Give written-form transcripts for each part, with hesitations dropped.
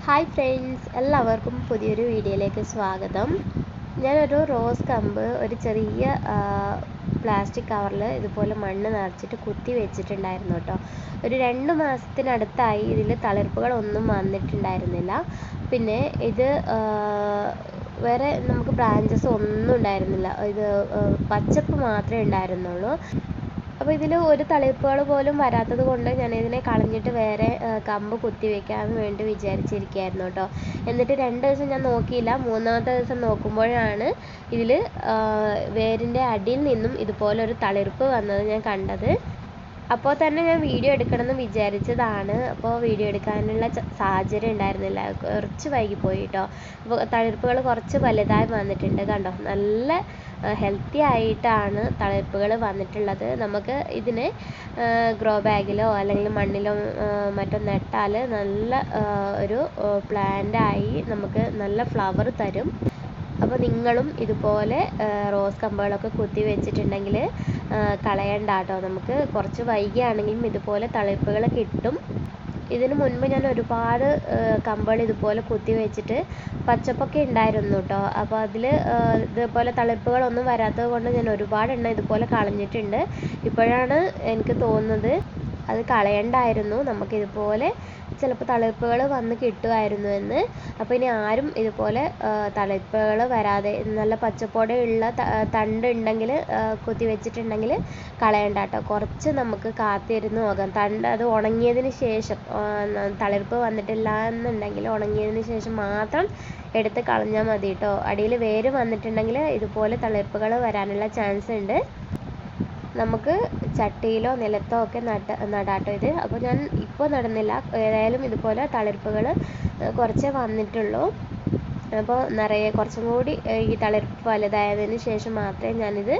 Hi friends, എല്ലാവർക്കും പുതിയൊരു വീഡിയോയിലേക്ക് സ്വാഗതം. ഞാനൊരു റോസ് കമ്പ് ഒരു ചെറിയ പ്ലാസ്റ്റിക് കവറിൽ ഇതുപോലെ മണ്ണ് നിറച്ചിട്ട് കുത്തി വെച്ചിട്ടുണ്ടായിരുന്നു കേട്ടോ. ഒരു 2 മാസത്തിനടുത്തായി ഇതിൽ തളിർപ്പുകളൊന്നും വന്നിട്ടുണ്ടായിരുന്നില്ല. പിന്നെ ഇത് വേറെ നമുക്ക് ബ്രാഞ്ചസ് ഒന്നും ഉണ്ടായിരുന്നില്ല. ഇത് പച്ചപ്പ് മാത്രമേ ഉണ്ടായിരുന്നുള്ളൂ. അപ്പോൾ ഇതിൽ ഒരു തളിർപ്പുകൾ പോലും വരാത്തത് കൊണ്ട് ഞാനിതിനെ കളഞ്ഞിട്ട് വേറെ കമ്പ് കുത്തി വെക്കാൻ വേണ്ടി വിചാരിച്ചിരിക്കുകയായിരുന്നു കേട്ടോ. എന്നിട്ട് 2 ദിവസം ഞാൻ നോക്കിയില്ല. 3-ാമത്തെ ദിവസം നോക്കുമ്പോഴാണ് ഇതിൽ വേരിൻ്റെ അടിയിൽ നിന്നും ഇതുപോലൊരു തളിർപ്പ് വന്നത് ഞാൻ കണ്ടത്. അപ്പോൾ തന്നെ ഞാൻ വീഡിയോ എടുക്കണമെന്ന് വിചാരിച്ചതാണ്. അപ്പോൾ വീഡിയോ എടുക്കാനുള്ള സാഹചര്യം ഉണ്ടായിരുന്നില്ല. കുറച്ച് വൈകിപ്പോയി കേട്ടോ. അപ്പോൾ തളിർപ്പുകൾ കുറച്ച് വലുതായി വന്നിട്ടുണ്ട്. കണ്ടോ, നല്ല ഹെൽത്തി ആയിട്ടാണ് തളിർപ്പുകൾ വന്നിട്ടുള്ളത്. നമുക്ക് ഇതിനെ ഗ്രോ ബാഗിലോ അല്ലെങ്കിൽ മണ്ണിലോ മറ്റോ നട്ടാൽ നല്ല ഒരു പ്ലാന്റായി നമുക്ക് നല്ല ഫ്ലവർ തരും. അപ്പോൾ നിങ്ങളും ഇതുപോലെ റോസ് കമ്പുകളൊക്കെ കുത്തി വെച്ചിട്ടുണ്ടെങ്കിൽ കളയണ്ട കേട്ടോ. നമുക്ക് കുറച്ച് വൈകിയാണെങ്കിലും ഇതുപോലെ തളിർപ്പുകൾ കിട്ടും. ഇതിന് മുൻപ് ഞാൻ ഒരുപാട് കമ്പുകൾ ഇതുപോലെ കുത്തി വെച്ചിട്ട് പച്ചപ്പൊക്കെ ഉണ്ടായിരുന്നു കേട്ടോ. അപ്പോൾ അതിൽ ഇതുപോലെ തളിർപ്പുകളൊന്നും വരാത്തത് കൊണ്ട് ഞാൻ ഒരുപാട് എണ്ണം ഇതുപോലെ കളഞ്ഞിട്ടുണ്ട്. ഇപ്പോഴാണ് എനിക്ക് തോന്നുന്നത് അത് കളയണ്ടായിരുന്നു, നമുക്കിതുപോലെ ചിലപ്പോൾ തളിർപ്പുകൾ വന്ന് കിട്ടുമായിരുന്നു എന്ന്. അപ്പോൾ ഇനി ആരും ഇതുപോലെ തളിർപ്പുകൾ വരാതെ നല്ല പച്ചപ്പോടെ ഉള്ള തണ്ട് ഉണ്ടെങ്കിൽ കുത്തി വെച്ചിട്ടുണ്ടെങ്കിൽ കളയണ്ട കേട്ടോ. കുറച്ച് നമുക്ക് കാത്തിരുന്ന് നോക്കാം. തണ്ട് അത് ഉണങ്ങിയതിന് ശേഷം, തളിർപ്പ് വന്നിട്ടില്ല എന്നുണ്ടെങ്കിൽ ഉണങ്ങിയതിന് ശേഷം മാത്രം എടുത്ത് കളഞ്ഞാൽ മതി കേട്ടോ. അടിയിൽ വേര് വന്നിട്ടുണ്ടെങ്കിൽ ഇതുപോലെ തളിർപ്പുകൾ വരാനുള്ള ചാൻസ് ഉണ്ട്. നമുക്ക് ചട്ടിയിലോ നിലത്തോ ഒക്കെ നടാട്ടോ ഇത്. അപ്പോൾ ഞാൻ ഇപ്പോൾ നടുന്നില്ല. ഏതായാലും ഇതുപോലെ തളിർപ്പുകൾ കുറച്ചേ വന്നിട്ടുള്ളൂ. അപ്പോൾ നിറയെ കുറച്ചും കൂടി ഈ തളിർപ്പ് വലുതായതിന് ശേഷം മാത്രമേ ഞാനിത്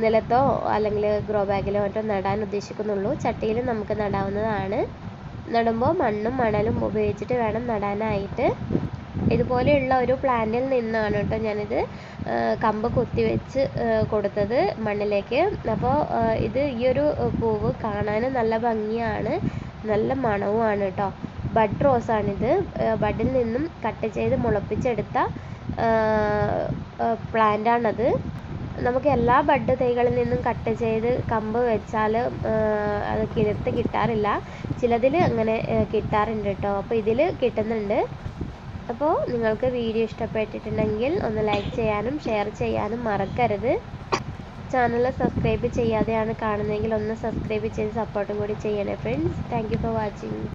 നിലത്തോ അല്ലെങ്കിൽ ഗ്രോ ബാഗിലോ മറ്റോ നടാൻ ഉദ്ദേശിക്കുന്നുള്ളൂ. ചട്ടിയിൽ നമുക്ക് നടാവുന്നതാണ്. നടുമ്പോൾ മണ്ണും മണലും ഉപയോഗിച്ചിട്ട് വേണം നടാനായിട്ട്. ഇതുപോലെയുള്ള ഒരു പ്ലാന്റിൽ നിന്നാണ് കേട്ടോ ഞാനിത് കമ്പ് കുത്തിവെച്ച് കൊടുത്തത് മണ്ണിലേക്ക്. അപ്പോൾ ഈ ഒരു പൂവ് കാണാനും നല്ല ഭംഗിയാണ്, നല്ല മണവുമാണ് കേട്ടോ. ബഡ് റോസാണിത്. ബഡിൽ നിന്നും കട്ട് ചെയ്ത് മുളപ്പിച്ചെടുത്ത പ്ലാന്റാണത്. നമുക്ക് എല്ലാ ബഡ് തൈകളിൽ നിന്നും കട്ട് ചെയ്ത് കമ്പ് വെച്ചാൽ അത് കിളിർത്ത് കിട്ടാറില്ല. ചിലതിൽ അങ്ങനെ കിട്ടാറുണ്ട് കേട്ടോ. അപ്പോൾ ഇതിൽ കിട്ടുന്നുണ്ട്. അപ്പോൾ നിങ്ങൾക്ക് വീഡിയോ ഇഷ്ടപ്പെട്ടിട്ടുണ്ടെങ്കിൽ ഒന്ന് ലൈക്ക് ചെയ്യാനും ഷെയർ ചെയ്യാനും മറക്കരുത്. ചാനൽ സബ്സ്ക്രൈബ് ചെയ്യാതെയാണ് കാണുന്നതെങ്കിൽ ഒന്ന് സബ്സ്ക്രൈബ് ചെയ്ത് സപ്പോർട്ടും കൂടി ചെയ്യണേ friends. Thank you for watching.